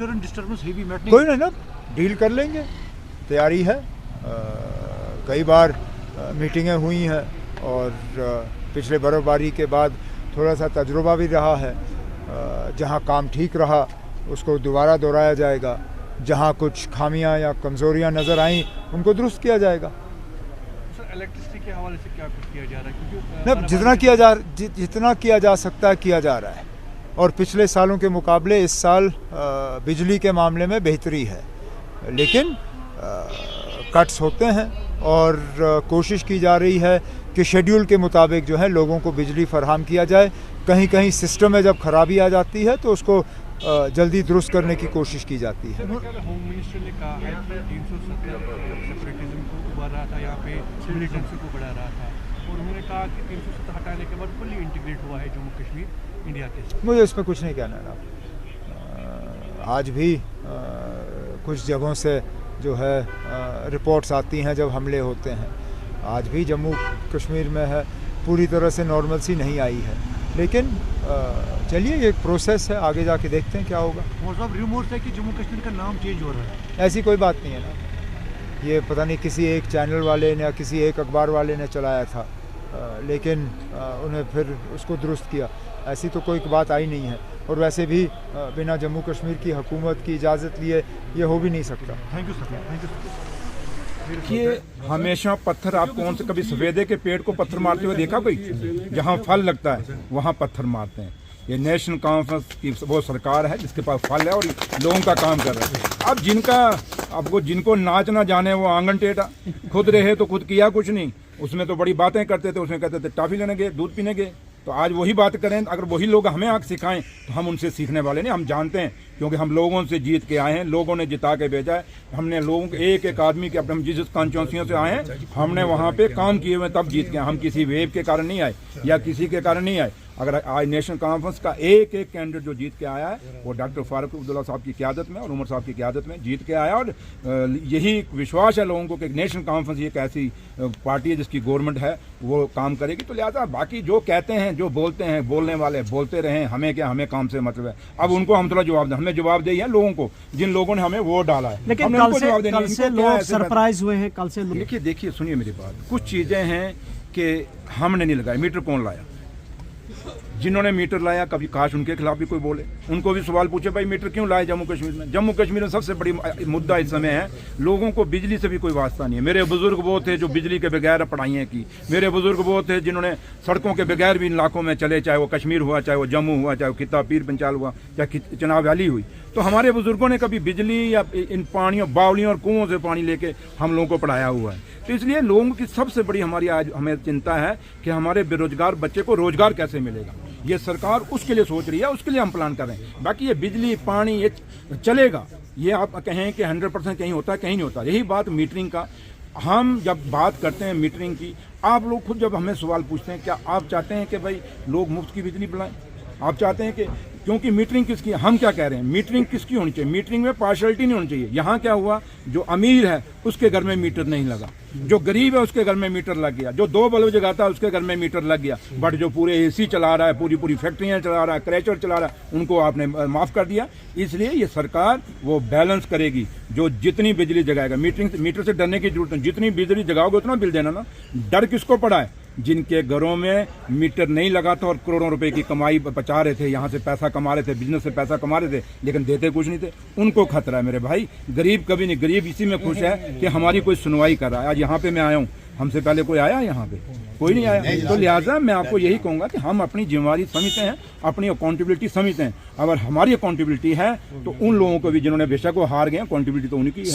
Disturbance heavy met कोई नहीं ना, डील कर लेंगे, तैयारी है। कई बार मीटिंगें हुई हैं और पिछले बर्फबारी के बाद थोड़ा सा तजुर्बा भी रहा है। जहां काम ठीक रहा उसको दोबारा दोहराया जाएगा, जहां कुछ खामियां या कमज़ोरियां नज़र आईं उनको दुरुस्त किया जाएगा। इलेक्ट्रिसिटी के हवाले से क्या कुछ किया जा रहा है? नहीं, जितना किया जा सकता है किया जा रहा है, और पिछले सालों के मुकाबले इस साल बिजली के मामले में बेहतरी है, लेकिन कट्स होते हैं और कोशिश की जा रही है कि शेड्यूल के मुताबिक जो है लोगों को बिजली फराहम किया जाए। कहीं कहीं सिस्टम में जब खराबी आ जाती है तो उसको जल्दी दुरुस्त करने की कोशिश की जाती है। होम मिनिस्टर ने कहा है कि 370 सेपरेटिज्म को उबार रहा था, यहाँ पे मिलिटेंसी को बढ़ा रहा था, और उन्होंने कहा कि 370 हटाने के बाद फुल्ली इंटीग्रेट हुआ है जम्मू कश्मीर इंडिया के साथ। मुझे इसमें कुछ नहीं कहना है। आज भी कुछ जगहों से जो है रिपोर्ट्स आती हैं जब हमले होते हैं। आज भी जम्मू कश्मीर में है, पूरी तरह से नॉर्मलसी नहीं आई है, लेकिन चलिए ये एक प्रोसेस है, आगे जाके देखते हैं क्या होगा। और सब रूमर्स है कि जम्मू कश्मीर का नाम चेंज हो रहा है। ऐसी कोई बात नहीं है ना, ये पता नहीं किसी एक चैनल वाले ने या किसी एक अखबार वाले ने चलाया था, लेकिन उन्हें फिर उसको दुरुस्त किया। ऐसी तो कोई बात आई नहीं है, और वैसे भी बिना जम्मू कश्मीर की हुकूमत की इजाज़त लिए ये हो भी नहीं सकता। Thank you sir, thank you. ये हमेशा पत्थर, आप कौन से कभी सफेदे के पेड़ को पत्थर मारते हुए देखा कोई? जहाँ फल लगता है वहाँ पत्थर मारते हैं। ये नेशनल कॉन्फ्रेंस की वो सरकार है जिसके पास फल है और लोगों का काम कर रहा है। अब जिनको नाच ना जाने वो आंगन टेढ़ा, खुद रहे तो खुद किया कुछ नहीं। उसमें तो बड़ी बातें करते थे, उसमें कहते थे टॉफी लेने गए, दूध पीने गए। तो आज वही बात करें, अगर वही लोग हमें आग सिखाएं तो हम उनसे सीखने वाले नहीं। हम जानते हैं, क्योंकि हम लोगों से जीत के आए हैं, लोगों ने जिता के भेजा है। हमने लोगों के एक एक आदमी के, अपने हम जिस कॉन्स्टिट्यूंसियों से आए हैं हमने वहाँ पे काम किए हुए तब जीत के। हम किसी वेव के कारण नहीं आए या किसी के कारण नहीं आए। अगर आज नेशनल कॉन्फ्रेंस का एक एक कैंडिडेट जो जीत के आया है वो डॉक्टर फारूक अब्दुल्ला साहब की क़यादत में और उमर साहब की क़यादत में जीत के आया। और यही विश्वास है लोगों को कि नेशनल कॉन्फ्रेंस एक ऐसी पार्टी है जिसकी गवर्नमेंट है वो काम करेगी। तो लिहाजा बाकी जो कहते हैं, जो बोलते हैं, बोलने वाले बोलते रहें, हमें क्या, हमें काम से मतलब है। अब उनको हम थोड़ा जवाब दें, हमें जवाब दे लोगों को जिन लोगों ने हमें वोट डाला है। लेकिन कल से लोग सरप्राइज हुए हैं। कल से देखिए सुनिए मेरी बात, कुछ चीज़ें हैं कि हमने नहीं लगाई। मीटर कौन लाया? जिन्होंने मीटर लाया, कभी काश उनके खिलाफ भी कोई बोले, उनको भी सवाल पूछे भाई मीटर क्यों लाए जम्मू कश्मीर में? जम्मू कश्मीर में सबसे बड़ी मुद्दा इस समय है, लोगों को बिजली से भी कोई वास्ता नहीं है। मेरे बुजुर्ग वो थे जो बिजली के बगैर पढ़ाइयाँ की। मेरे बुजुर्ग वो थे जिन्होंने सड़कों के बगैर भी इन इलाकों में चले, चाहे वो कश्मीर हुआ, चाहे वो जम्मू हुआ, चाहे वो खित्ता पीर पंचाल हुआ, चाहे चिनाब वैली हुई। तो हमारे बुजुर्गों ने कभी बिजली या इन पानियों, बावलियों और कुओं से पानी लेके हम लोगों को पढ़ाया हुआ है। तो इसलिए लोगों की सबसे बड़ी हमारी आज हमें चिंता है कि हमारे बेरोजगार बच्चे को रोजगार कैसे मिलेगा। ये सरकार उसके लिए सोच रही है, उसके लिए हम प्लान कर रहे हैं। बाकी ये बिजली पानी ये चलेगा, ये आप कहें कि 100% कहीं होता है, कहीं नहीं होता। यही बात मीटरिंग का, हम जब बात करते हैं मीटरिंग की, आप लोग खुद जब हमें सवाल पूछते हैं क्या आप चाहते हैं कि भाई लोग मुफ्त की बिजली बुलाएं? आप चाहते हैं कि, क्योंकि मीटरिंग किसकी, हम क्या कह रहे हैं, मीटरिंग किसकी होनी चाहिए? मीटरिंग में पार्शलिटी नहीं होनी चाहिए। यहाँ क्या हुआ, जो अमीर है उसके घर में मीटर नहीं लगा, जो गरीब है उसके घर में मीटर लग गया, जो 2 बल्ब जगाता है उसके घर में मीटर लग गया, बट जो पूरे एसी चला रहा है, पूरी फैक्ट्रियाँ चला रहा है, क्रैचर चला रहा है, उनको आपने माफ़ कर दिया। इसलिए ये सरकार वो बैलेंस करेगी, जो जितनी बिजली जगाएगा। मीटर से डरने की जरूरत नहीं, जितनी बिजली जगाओगे उतना बिल देना ना। डर किसको पड़ा है? जिनके घरों में मीटर नहीं लगा था और करोड़ों रुपए की कमाई बचा रहे थे, यहाँ से पैसा कमा रहे थे, बिजनेस से पैसा कमा रहे थे, लेकिन देते कुछ नहीं थे, उनको खतरा है मेरे भाई। गरीब कभी नहीं, गरीब इसी में खुश है कि हमारी कोई सुनवाई कर रहा है। आज यहाँ पे मैं आया हूँ, हमसे पहले कोई आया यहाँ पे? कोई नहीं आया। तो लिहाजा मैं आपको यही कहूँगा कि हम अपनी जिम्मेदारी समझते हैं, अपनी अकाउंटेबिलिटी समझते हैं। अगर हमारी अकाउंटेबिलिटी है तो उन लोगों को भी जिन्होंने बेशक वो हार गए, अकाउंटेबिलिटी तो उनकी है।